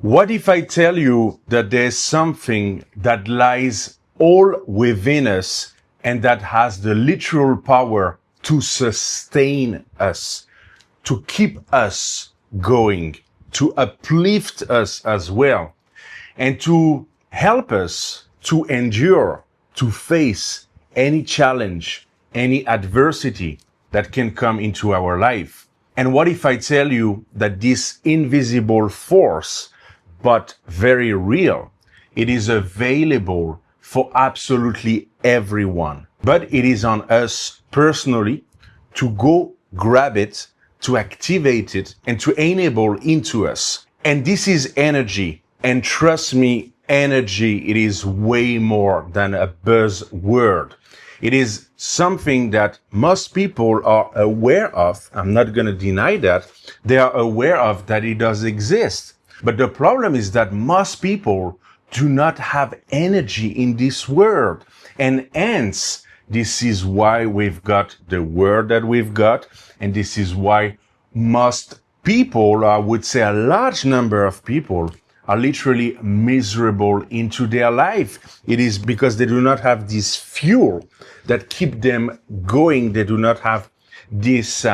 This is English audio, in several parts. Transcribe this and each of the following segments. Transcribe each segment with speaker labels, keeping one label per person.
Speaker 1: What if I tell you that there's something that lies all within us and that has the literal power to sustain us, to keep us going, to uplift us as well, and to help us to endure, to face any challenge, any adversity that can come into our life? And what if I tell you that this invisible force, but very real, it is available for absolutely everyone, but it is on us personally to go grab it, to activate it, and to enable into us. And this is energy. And trust me, energy, it is way more than a buzzword. It is something that most people are aware of. I'm not going to deny that. They are aware of that it does exist. But the problem is that most people do not have energy in this world. And hence, this is why we've got the world that we've got. And this is why most people, I would say a large number of people, are literally miserable into their life. It is because they do not have this fuel that keep them going. They do not have this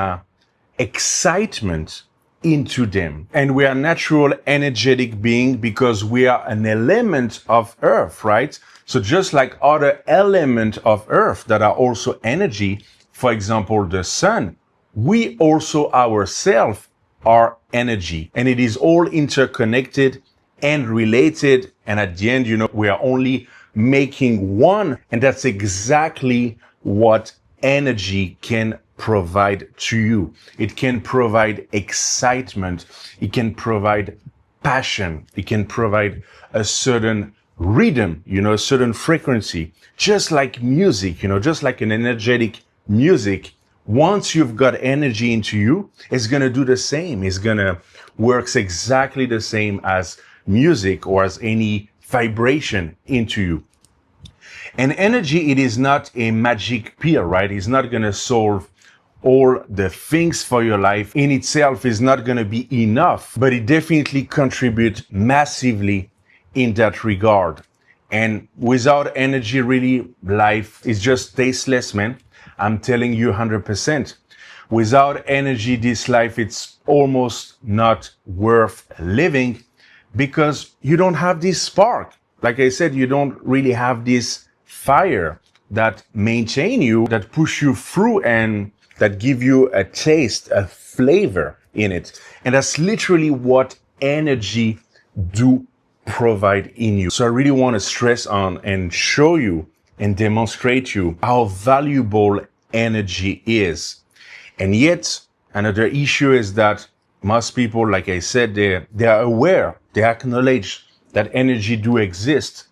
Speaker 1: excitement into them. And we are natural energetic being because we are an element of earth, right? So just like other elements of earth that are also energy, for example, the sun, we also ourselves are energy, and it is all interconnected and related. And at the end, we are only making one. And that's exactly what energy can provide to you. It can provide excitement. It can provide passion. It can provide a certain rhythm, a certain frequency, just like music, just like an energetic music. Once you've got energy into you, it's going to do the same. It's going to works exactly the same as music or as any vibration into you. And energy, it is not a magic pill, right? It's not going to solve all the things for your life. In itself is not going to be enough, but it definitely contributes massively in that regard. And without energy, really, life is just tasteless, man. I'm telling you 100%. Without energy, this life, it's almost not worth living because you don't have this spark. Like I said, you don't really have this fire that maintain you, that push you through and that give you a taste, a flavor in it. And that's literally what energy do provide in you. So I really want to stress on and show you and demonstrate you how valuable energy is. And yet, another issue is that most people, like I said, they are aware, they acknowledge that energy do exist,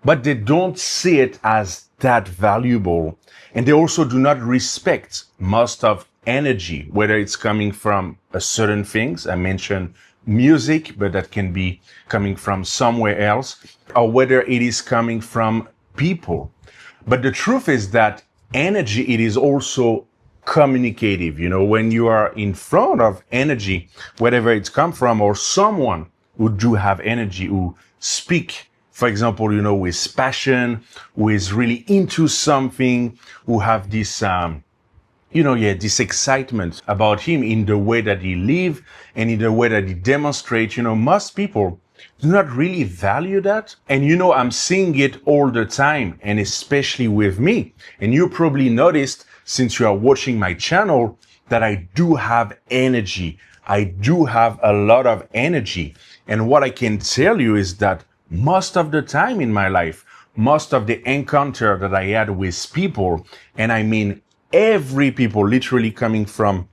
Speaker 1: but they don't see it as that valuable. And they also do not respect most of energy, whether it's coming from a certain things. I mentioned music, but that can be coming from somewhere else, or whether it is coming from people. But the truth is that energy, it is also communicative. When you are in front of energy, wherever it's come from, or someone who do have energy, who speak, for example, with passion, who is really into something, who have this, this excitement about him in the way that he live and in the way that he demonstrates, most people do not really value that. And I'm seeing it all the time, and especially with me. And you probably noticed, since you are watching my channel, that I do have energy. I do have a lot of energy. And what I can tell you is that most of the time in my life, most of the encounter that I had with people, and I mean every people, literally coming from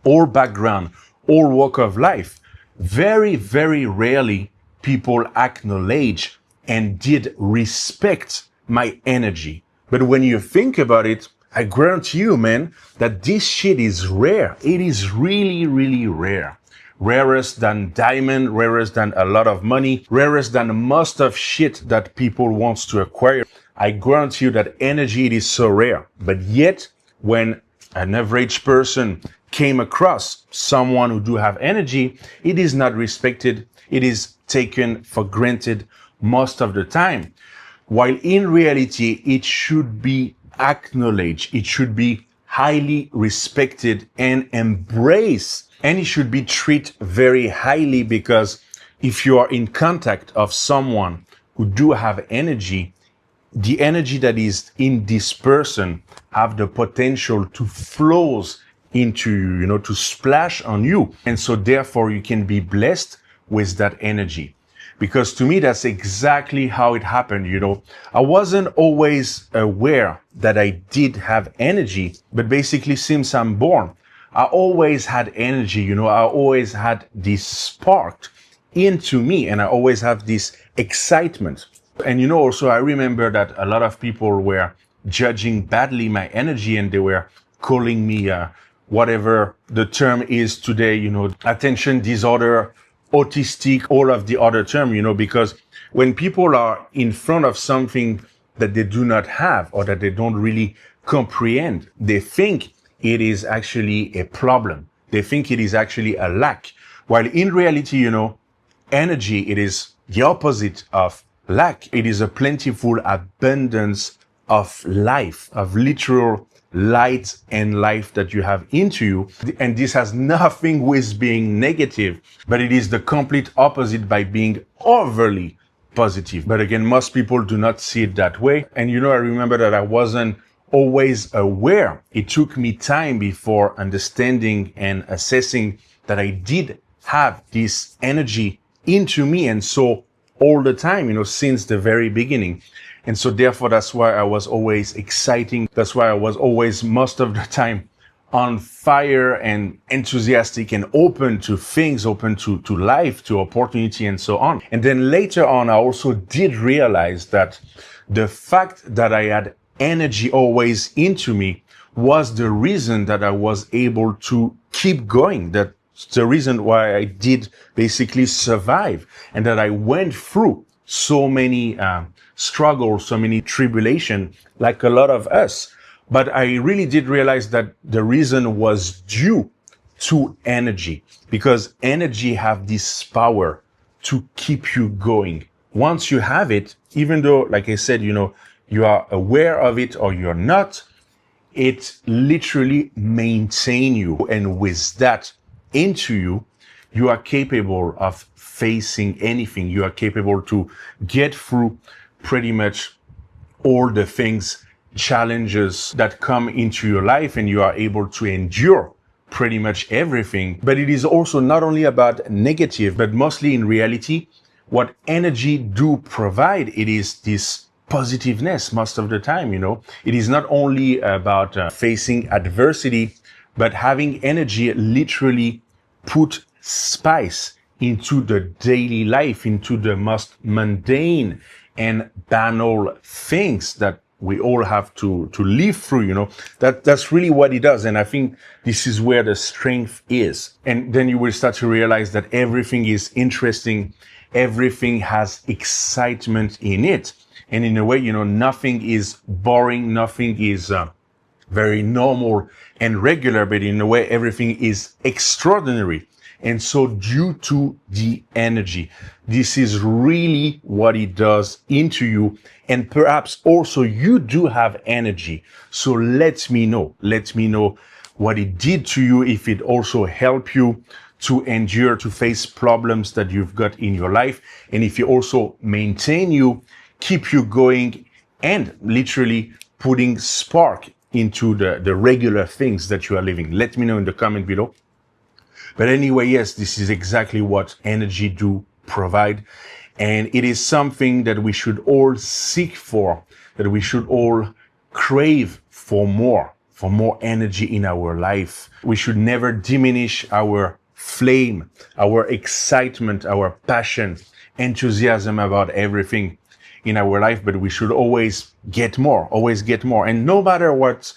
Speaker 1: all background, all walk of life, very, very rarely people acknowledge and did respect my energy. But when you think about it, I guarantee you, man, that this shit is rare. It is really, really rare. Rarest than diamond, rarest than a lot of money, rarest than most of shit that people wants to acquire. I guarantee you that energy, it is so rare. But yet, when an average person came across someone who do have energy, it is not respected. It is taken for granted most of the time. While in reality, it should be acknowledged, it should be highly respected and embraced, and it should be treated very highly, because if you are in contact of someone who do have energy, the energy that is in this person have the potential to flows into you, to splash on you. And so therefore you can be blessed with that energy. Because to me, that's exactly how it happened. I wasn't always aware that I did have energy, but basically since I'm born, I always had energy. I always had this spark into me, and I always have this excitement. And also I remember that a lot of people were judging badly my energy, and they were calling me whatever the term is today, attention disorder, autistic, all of the other term, because when people are in front of something that they do not have or that they don't really comprehend, they think it is actually a problem. They think it is actually a lack. While in reality, energy, it is the opposite of lack. It is a plentiful abundance of life, of literal light and life that you have into you. And this has nothing with being negative, but it is the complete opposite by being overly positive. But again, most people do not see it that way. And I remember that I wasn't always aware. It took me time before understanding and assessing that I did have this energy into me. And so all the time, since the very beginning. And so therefore, that's why I was always exciting. That's why I was always most of the time on fire and enthusiastic and open to things, open to life, to opportunity, and so on. And then later on, I also did realize that the fact that I had energy always into me was the reason that I was able to keep going. That's the reason why I did basically survive, and that I went through so many struggles, so many tribulations, like a lot of us. But I really did realize that the reason was due to energy, because energy have this power to keep you going. Once you have it, even though, like I said, you are aware of it or you're not, it literally maintain you. And with that into you, you are capable of facing anything. You are capable to get through pretty much all the things, challenges that come into your life, and you are able to endure pretty much everything. But it is also not only about negative, but mostly in reality, what energy do provide, it is this positiveness most of the time. It is not only about facing adversity, but having energy literally put spice into the daily life, into the most mundane and banal things that we all have to live through. That's really what it does. And I think this is where the strength is. And then you will start to realize that everything is interesting. Everything has excitement in it. And in a way, nothing is boring. Nothing is very normal and regular, but in a way, everything is extraordinary. And so due to the energy, this is really what it does into you. And perhaps also you do have energy. So let me know what it did to you, if it also helped you to endure, to face problems that you've got in your life. And if you also maintain you, keep you going, and literally putting spark into the regular things that you are living. Let me know in the comment below. But anyway, yes, this is exactly what energy do provide. And it is something that we should all seek for, that we should all crave for more energy in our life. We should never diminish our flame, our excitement, our passion, enthusiasm about everything in our life, but we should always get more. And no matter what,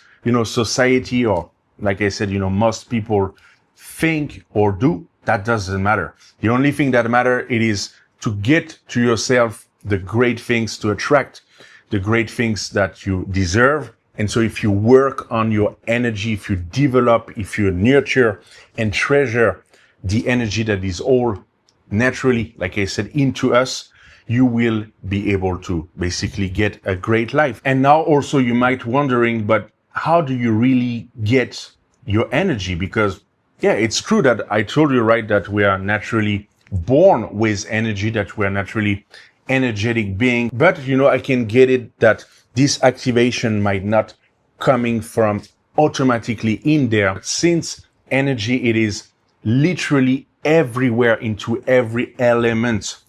Speaker 1: society or, like I said, most people think or do, that doesn't matter. The only thing that matters, it is to get to yourself the great things, to attract the great things that you deserve. And so if you work on your energy, if you develop, if you nurture and treasure the energy that is all naturally, like I said, into us, you will be able to basically get a great life. And now also you might wondering, but how do you really get your energy? Because yeah, it's true that I told you, right, that we are naturally born with energy, that we are naturally energetic being. But, I can get it that this activation might not coming from automatically in there. Since energy, it is literally everywhere into every element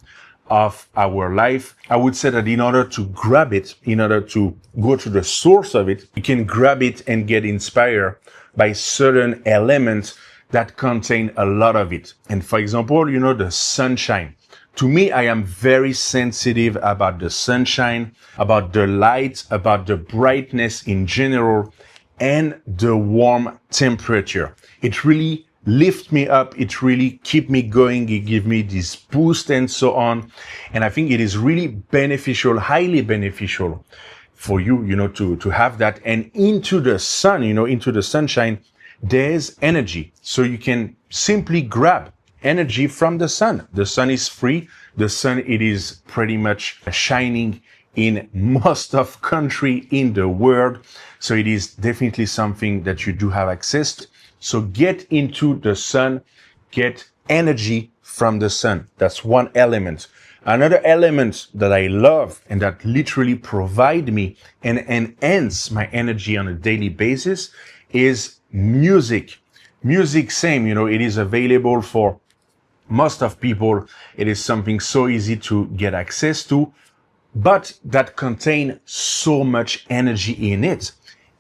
Speaker 1: of our life. I would say that in order to grab it, in order to go to the source of it, you can grab it and get inspired by certain elements that contain a lot of it. And for example, the sunshine. To me, I am very sensitive about the sunshine, about the light, about the brightness in general, and the warm temperature. It really lift me up. It really keep me going. It give me this boost and so on. And I think it is really beneficial, highly beneficial for you, to have that. And into the sun, into the sunshine, there's energy. So you can simply grab energy from the sun. The sun is free. The sun, it is pretty much shining in most of country in the world. So it is definitely something that you do have access to. So get into the sun, get energy from the sun. That's one element. Another element that I love and that literally provide me and enhance my energy on a daily basis is music. Music, same, it is available for most of people. It is something so easy to get access to, but that contain so much energy in it.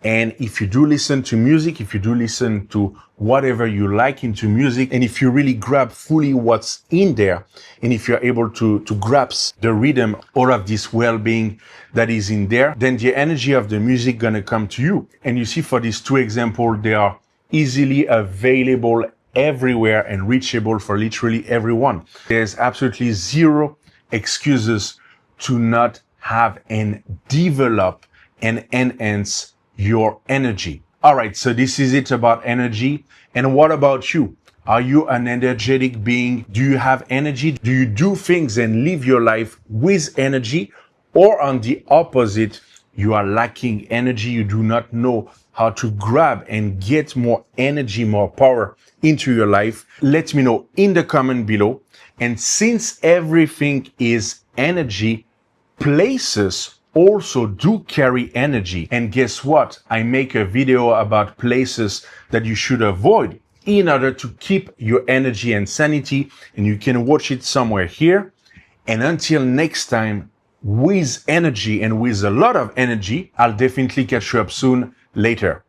Speaker 1: And if you do listen to music, if you do listen to whatever you like into music, and if you really grab fully what's in there, and if you're able to grasp the rhythm, all of this well-being that is in there, then the energy of the music gonna come to you. And you see, for these two examples, they are easily available everywhere and reachable for literally everyone. There's absolutely zero excuses to not have and develop and enhance your energy. All right, so this is it about energy. And what about you? Are you an energetic being? Do you have energy? Do you do things and live your life with energy? Or on the opposite, you are lacking energy. You do not know how to grab and get more energy, more power into your life. Let me know in the comment below. And since everything is energy, places also do carry energy. And guess what? I make a video about places that you should avoid in order to keep your energy and sanity. And you can watch it somewhere here. And until next time, with energy and with a lot of energy, I'll definitely catch you up soon later.